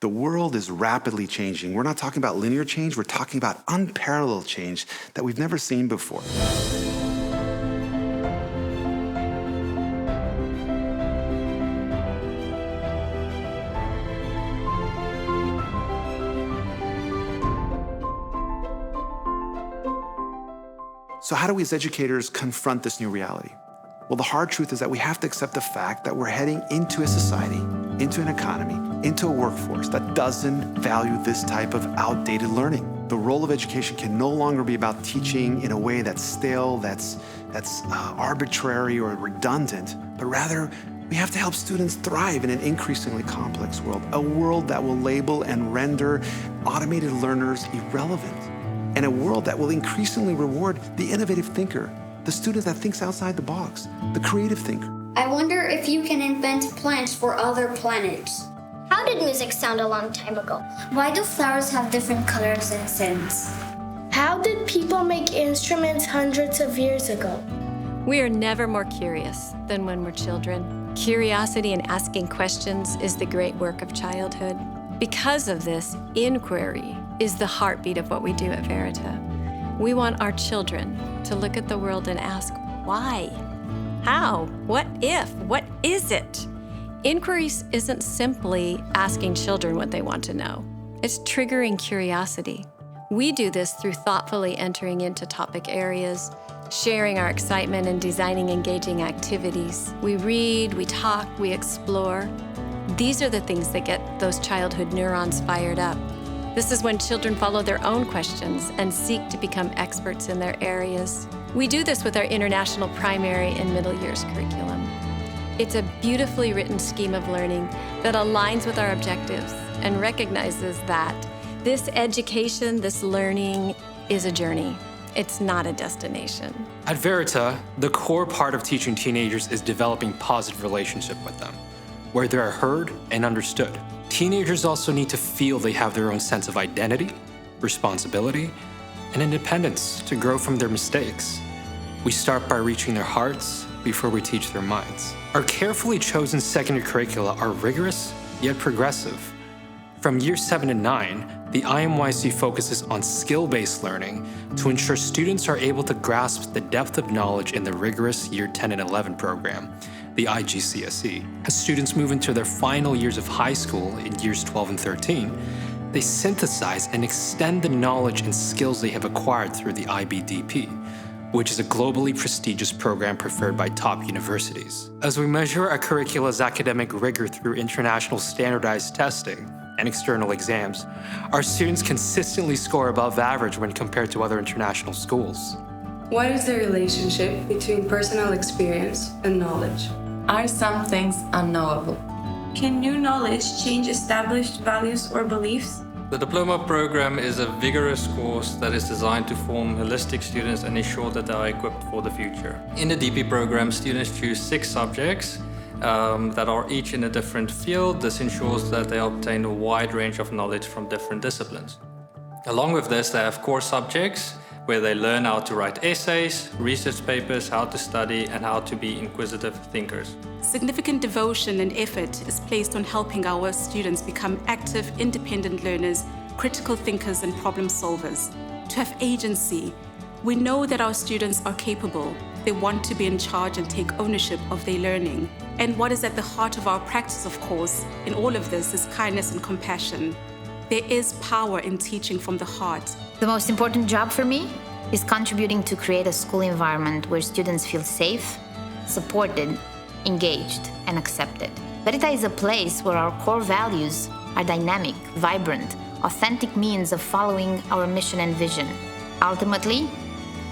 The world is rapidly changing. We're not talking about linear change, we're talking about unparalleled change that we've never seen before. So how do we as educators confront this new reality? Well, the hard truth is that we have to accept the fact that we're heading into a society, into an economy, into a workforce that doesn't value this type of outdated learning. The role of education can no longer be about teaching in a way that's stale, that's arbitrary or redundant, but rather we have to help students thrive in an increasingly complex world, a world that will label and render automated learners irrelevant, and a world that will increasingly reward the innovative thinker, the student that thinks outside the box, the creative thinker. I wonder if you can invent plants for other planets. How did music sound a long time ago? Why do flowers have different colors and scents? How did people make instruments hundreds of years ago? We are never more curious than when we're children. Curiosity and asking questions is the great work of childhood. Because of this, inquiry is the heartbeat of what we do at Verita. We want our children to look at the world and ask, why? How? What if? What is it? Inquiries isn't simply asking children what they want to know. It's triggering curiosity. We do this through thoughtfully entering into topic areas, sharing our excitement and designing engaging activities. We read, we talk, we explore. These are the things that get those childhood neurons fired up. This is when children follow their own questions and seek to become experts in their areas. We do this with our international primary and middle years curriculum. It's a beautifully written scheme of learning that aligns with our objectives and recognizes that this education, this learning, is a journey. It's not a destination. At Verita, the core part of teaching teenagers is developing positive relationship with them, where they are heard and understood. Teenagers also need to feel they have their own sense of identity, responsibility, and independence to grow from their mistakes. We start by reaching their hearts before we teach their minds. Our carefully chosen secondary curricula are rigorous yet progressive. From years 7 to 9, the IMYC focuses on skill-based learning to ensure students are able to grasp the depth of knowledge in the rigorous Year 10 and 11 program, the IGCSE. As students move into their final years of high school in years 12 and 13, they synthesize and extend the knowledge and skills they have acquired through the IBDP, which is a globally prestigious program preferred by top universities. As we measure our curricula's academic rigor through international standardized testing and external exams, our students consistently score above average when compared to other international schools. What is the relationship between personal experience and knowledge? Are some things unknowable? Can new knowledge change established values or beliefs? The diploma program is a vigorous course that is designed to form holistic students and ensure that they are equipped for the future. In the DP program, students choose 6 subjects that are each in a different field. This ensures that they obtain a wide range of knowledge from different disciplines. Along with this, they have core subjects where they learn how to write essays, research papers, how to study, and how to be inquisitive thinkers. Significant devotion and effort is placed on helping our students become active, independent learners, critical thinkers, and problem solvers. To have agency, we know that our students are capable. They want to be in charge and take ownership of their learning. And what is at the heart of our practice, of course, in all of this is kindness and compassion. There is power in teaching from the heart. The most important job for me is contributing to create a school environment where students feel safe, supported, engaged, and accepted. Verita is a place where our core values are dynamic, vibrant, authentic means of following our mission and vision. Ultimately,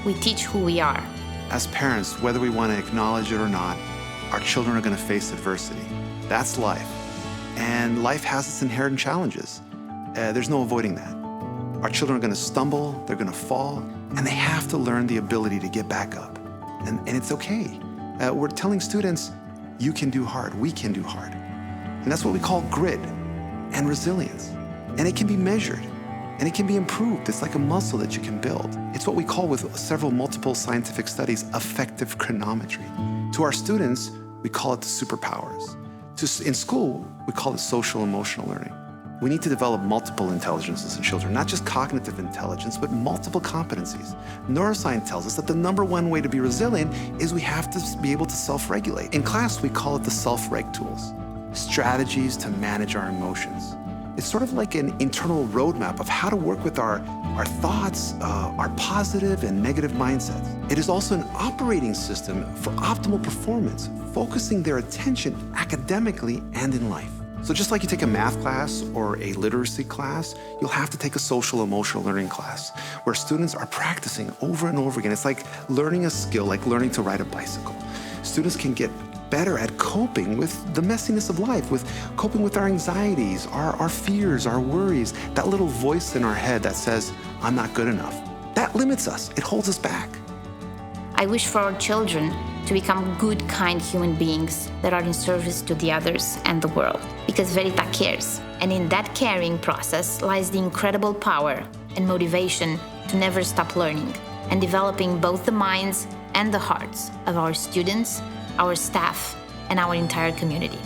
we teach who we are. As parents, whether we want to acknowledge it or not, our children are going to face adversity. That's life. And life has its inherent challenges. There's no avoiding that. Our children are going to stumble, they're going to fall, and they have to learn the ability to get back up. And it's okay. We're telling students, you can do hard, we can do hard. And that's what we call grit and resilience. And it can be measured, and it can be improved. It's like a muscle that you can build. It's what we call, with several multiple scientific studies, affective chronometry. To our students, we call it the superpowers. In school, we call it social emotional learning. We need to develop multiple intelligences in children, not just cognitive intelligence, but multiple competencies. Neuroscience tells us that the number one way to be resilient is we have to be able to self-regulate. In class, we call it the self-reg tools, strategies to manage our emotions. It's sort of like an internal roadmap of how to work with our thoughts, our positive and negative mindsets. It is also an operating system for optimal performance, focusing their attention academically and in life. So just like you take a math class or a literacy class, you'll have to take a social emotional learning class where students are practicing over and over again. It's like learning a skill, like learning to ride a bicycle. Students can get better at coping with the messiness of life, with coping with our anxieties, our fears, our worries, that little voice in our head that says, I'm not good enough. That limits us. It holds us back. I wish for our children to become good, kind human beings that are in service to the others and the world. Because Verita cares. And in that caring process lies the incredible power and motivation to never stop learning and developing both the minds and the hearts of our students, our staff, and our entire community.